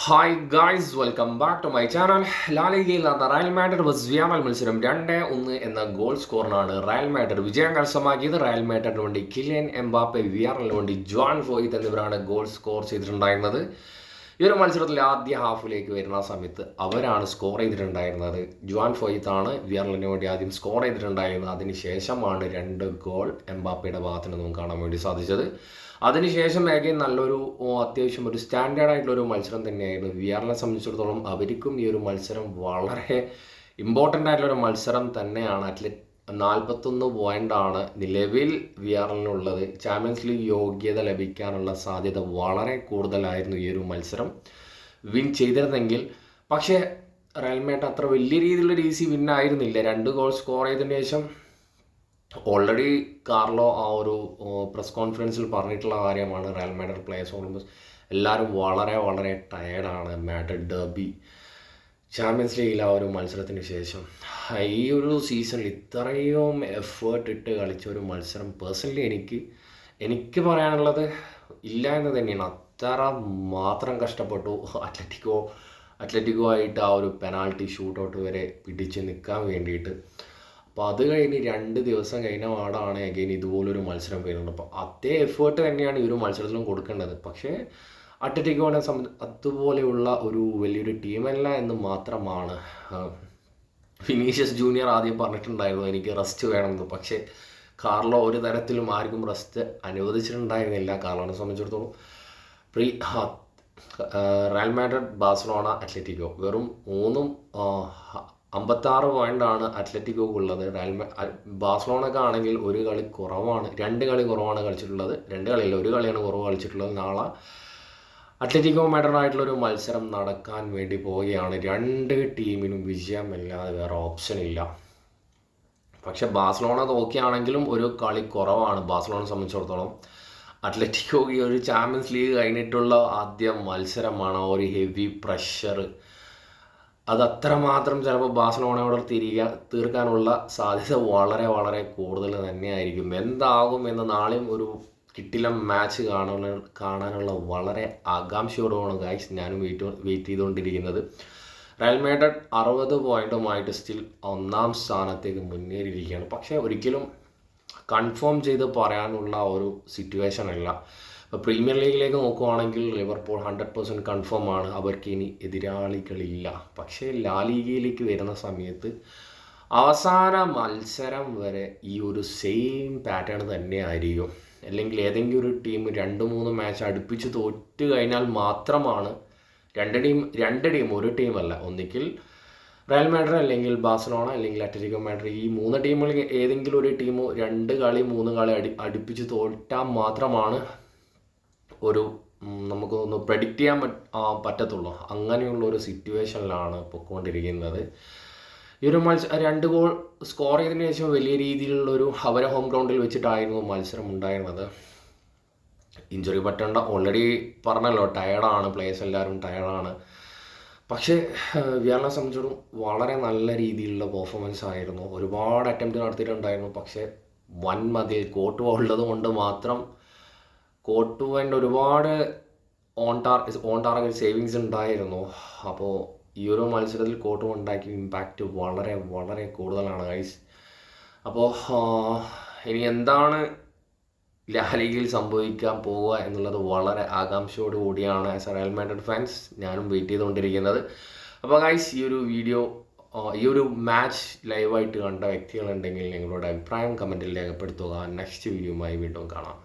Hi guys, welcome back to my channel. ലാലിഗയിൽ നടന്ന Real Madrid vs വിയാറൽ മത്സരം 2-1 എന്ന ഗോൾ സ്കോറിനാണ് റയൽ മാഡ്രിഡ് വിജയം കരസ്ഥമാക്കിയത്. റയൽ മാഡ്രിഡിന് വേണ്ടി കിലിയൻ എംബാപ്പെ, വിയാറലിന് വേണ്ടി ജോൺ ഫോയിത്ത് എന്നിവരാണ് ഗോൾ സ്കോർ ചെയ്തിട്ടുണ്ടായിരുന്നത്. ഈ ഒരു മത്സരത്തിൽ ആദ്യ ഹാഫിലേക്ക് വരുന്ന സമയത്ത് അവരാണ് സ്കോർ ചെയ്തിട്ടുണ്ടായിരുന്നത്. ജോൺ ഫോയിത്താണ് വിയാറലിന് വേണ്ടി ആദ്യം സ്കോർ ചെയ്തിട്ടുണ്ടായിരുന്നത്. അതിനുശേഷമാണ് 2 ഗോൾ എംബാപ്പയുടെ ഭാഗത്ത് നിന്നും കാണാൻ വേണ്ടി സാധിച്ചത്. അതിനുശേഷം അഗൈൻ നല്ലൊരു അത്യാവശ്യം ഒരു സ്റ്റാൻഡേർഡ് ആയിട്ടുള്ളൊരു മത്സരം തന്നെയായിരുന്നു. വിയാറിനെ സംബന്ധിച്ചിടത്തോളം അവർക്കും ഈ ഒരു മത്സരം വളരെ ഇമ്പോർട്ടൻ്റ് ആയിട്ടുള്ളൊരു മത്സരം തന്നെയാണ്. 41 പോയിൻ്റാണ് നിലവിൽ വിയാറിനുള്ളത്. ചാമ്പ്യൻസ് ലീഗ് യോഗ്യത ലഭിക്കാനുള്ള സാധ്യത വളരെ കൂടുതലായിരുന്നു ഈ ഒരു മത്സരം വിൻ ചെയ്തിരുന്നെങ്കിൽ. പക്ഷേ റയൽ മാഡ്രിഡ് അത്ര വലിയ രീതിയിലുള്ള ഈസി വിന്നായിരുന്നില്ല. 2 ഗോൾ സ്കോർ ചെയ്തതിന് ശേഷം ഓൾറെഡി കാർലോ ആ ഒരു പ്രസ് കോൺഫറൻസിൽ പറഞ്ഞിട്ടുള്ള കാര്യമാണ്, റയൽ മാഡ്രിഡ് പ്ലേയേഴ്സ് ഓൾമോസ്റ്റ് എല്ലാവരും വളരെ വളരെ ടയേർഡാണ്. മാഡ്രിഡ് ഡെർബി ചാമ്പ്യൻസ് ലീഗിൽ ആ ഒരു മത്സരത്തിന് ശേഷം ഈ ഒരു സീസണിൽ ഇത്രയും എഫേർട്ട് ഇട്ട് കളിച്ച ഒരു മത്സരം പേഴ്സണലി എനിക്ക് പറയാനുള്ളത് ഇല്ല എന്ന് തന്നെയാണ്. അത്ര മാത്രം കഷ്ടപ്പെട്ടു അത്ലറ്റിക്കോ ആയിട്ട് ആ ഒരു പെനാൾട്ടി ഷൂട്ടൗട്ട് വരെ പിടിച്ച് നിൽക്കാൻ വേണ്ടിയിട്ട്. അപ്പോൾ അത് കഴിഞ്ഞ് 2 ദിവസം കഴിഞ്ഞ പാടാണ് അഗൈൻ ഇതുപോലൊരു മത്സരം വരുന്നത്. അപ്പോൾ അതേ എഫേർട്ട് തന്നെയാണ് ഈ ഒരു മത്സരത്തിലും കൊടുക്കേണ്ടത്. പക്ഷേ അത്ലറ്റിക്കോനെ അതുപോലെയുള്ള ഒരു വലിയൊരു ടീമല്ല എന്ന് മാത്രമാണ്. വിനീഷ്യസ് ജൂനിയർ ആദ്യം പറഞ്ഞിട്ടുണ്ടായിരുന്നു എനിക്ക് റെസ്റ്റ് വേണമെന്ന്. പക്ഷേ കാർലോ ഒരു തരത്തിലും ആർക്കും റെസ്റ്റ് അനുവദിച്ചിട്ടുണ്ടായിരുന്നില്ല. കാർലോനെ സംബന്ധിച്ചിടത്തോളം റയൽ മാഡ്രിഡ്, ബാഴ്സലോണ, അത്ലറ്റിക്കോ വെറും 56 പോയിൻ്റാണ് അത്ലറ്റിക്കോക്കുള്ളത്. ബാഴ്സലോണക്ക് ആണെങ്കിൽ 1 കളി കുറവാണ്, 2 കളി കുറവാണ് കളിച്ചിട്ടുള്ളത്. 2 കളിയല്ല, 1 കളിയാണ് കുറവ് കളിച്ചിട്ടുള്ളത്. നാളെ അത്ലറ്റിക്കോ മാഡ്രിഡായിട്ടുള്ളൊരു മത്സരം നടക്കാൻ വേണ്ടി പോവുകയാണ്. 2 ടീമിനും വിജയമല്ലാതെ വേറെ ഓപ്ഷൻ ഇല്ല. പക്ഷെ ബാഴ്സലോണ നോക്കിയാണെങ്കിലും 1 കളി കുറവാണ് ബാഴ്സലോണയെ സംബന്ധിച്ചിടത്തോളം. അത്ലറ്റിക്കോ ഈ ഒരു ചാമ്പ്യൻസ് ലീഗ് കഴിഞ്ഞിട്ടുള്ള ആദ്യ മത്സരമാണ്. ഒരു ഹെവി പ്രഷർ അത് അത്രമാത്രം ചിലപ്പോൾ ബാഴ്സലോണയോട് തീർക്കാനുള്ള സാധ്യത വളരെ വളരെ കൂടുതൽ തന്നെയായിരിക്കും. എന്താകും എന്ന് നാളെയും ഒരു കിട്ടിലം മാച്ച് കാണാനുള്ള വളരെ ആകാംക്ഷയോടുമാണ് ഗൈസ് ഞാനും വെയിറ്റ് ചെയ്തുകൊണ്ടിരിക്കുന്നത്. റയൽ മാഡ്രിഡ് 60 പോയിൻറ്റുമായിട്ട് സ്റ്റിൽ 1ാം സ്ഥാനത്തേക്ക് മുന്നേറിയിരിക്കുകയാണ്. പക്ഷേ ഒരിക്കലും കൺഫേം ചെയ്ത് പറയാനുള്ള ഒരു സിറ്റുവേഷൻ അല്ല. ഇപ്പോൾ പ്രീമിയർ ലീഗിലേക്ക് നോക്കുവാണെങ്കിൽ ലിവർപൂൾ 100% കൺഫേം ആണ്, അവർക്ക് ഇനി എതിരാളികളില്ല. പക്ഷേ ലാലിഗയിലേക്ക് വരുന്ന സമയത്ത് അവസാന മത്സരം വരെ ഈ ഒരു സെയിം പാറ്റേൺ തന്നെ ആയിരിക്കും. അല്ലെങ്കിൽ ഏതെങ്കിലും ഒരു ടീം 2-3 മാച്ച് അടുപ്പിച്ച് തോറ്റ് കഴിഞ്ഞാൽ മാത്രമാണ് രണ്ട് ടീം ഒരു ടീമല്ല, ഒന്നിക്കിൽ റയൽ മാഡ്രിഡ് അല്ലെങ്കിൽ ബാഴ്സലോണ അല്ലെങ്കിൽ അത്ലറ്റിക്കോ മാഡ്രിഡ്, ഈ 3 ടീമുകളിൽ ഏതെങ്കിലും ഒരു ടീം 2 കളി 3 കളി അടുപ്പിച്ച് തോറ്റാൽ മാത്രമാണ് നമുക്കൊന്ന് പ്രെഡിക്റ്റ് ചെയ്യാൻ പറ്റത്തുള്ളൂ. അങ്ങനെയുള്ള ഒരു സിറ്റുവേഷനിലാണ് പൊയ്ക്കൊണ്ടിരിക്കുന്നത്. ഈ ഒരു 2 ഗോൾ സ്കോർ ചെയ്തതിന് ശേഷം വലിയ രീതിയിലുള്ളൊരു അവരെ ഹോം ഗ്രൗണ്ടിൽ വെച്ചിട്ടായിരുന്നു മത്സരം ഉണ്ടായിരുന്നത്. ഇഞ്ചുറി പറ്റേണ്ട ഓൾറെഡി പറഞ്ഞല്ലോ, ടയർഡാണ് പ്ലേയേഴ്സ്, എല്ലാവരും ടയർഡാണ്. പക്ഷേ വിയാറിനെ സംബന്ധിച്ചിടത്തോളം വളരെ നല്ല രീതിയിലുള്ള പെർഫോമൻസ് ആയിരുന്നു. ഒരുപാട് അറ്റംപ്റ്റ് നടത്തിയിട്ടുണ്ടായിരുന്നു. പക്ഷേ വൻമതിൽ കോട്ട് ഉള്ളത് കൊണ്ട് മാത്രം കോട്ടുവേണ്ട ഒരുപാട് ഓൺ ടാർഗറ്റ് സേവിങ്സ് ഉണ്ടായിരുന്നു. അപ്പോൾ ഈ ഒരു മത്സരത്തിൽ കോട്ടു ഉണ്ടാക്കിയ ഇമ്പാക്റ്റ് വളരെ വളരെ കൂടുതലാണ് ഗൈസ്. അപ്പോൾ ഇനി എന്താണ് ലാലിഗയിൽ സംഭവിക്കാൻ പോവുക എന്നുള്ളത് വളരെ ആകാംക്ഷയോട് കൂടിയാണ് as A Real Madrid fans ഞാനും വെയിറ്റ് ചെയ്തുകൊണ്ടിരിക്കുന്നത്. അപ്പോൾ ഗൈസ് ഈ ഒരു മാച്ച് ലൈവായിട്ട് കണ്ട വ്യക്തികളുണ്ടെങ്കിൽ നിങ്ങളുടെ അഭിപ്രായം കമൻറ്റിൽ രേഖപ്പെടുത്തുക. നെക്സ്റ്റ് വീഡിയോയുമായി വീണ്ടും കാണാം.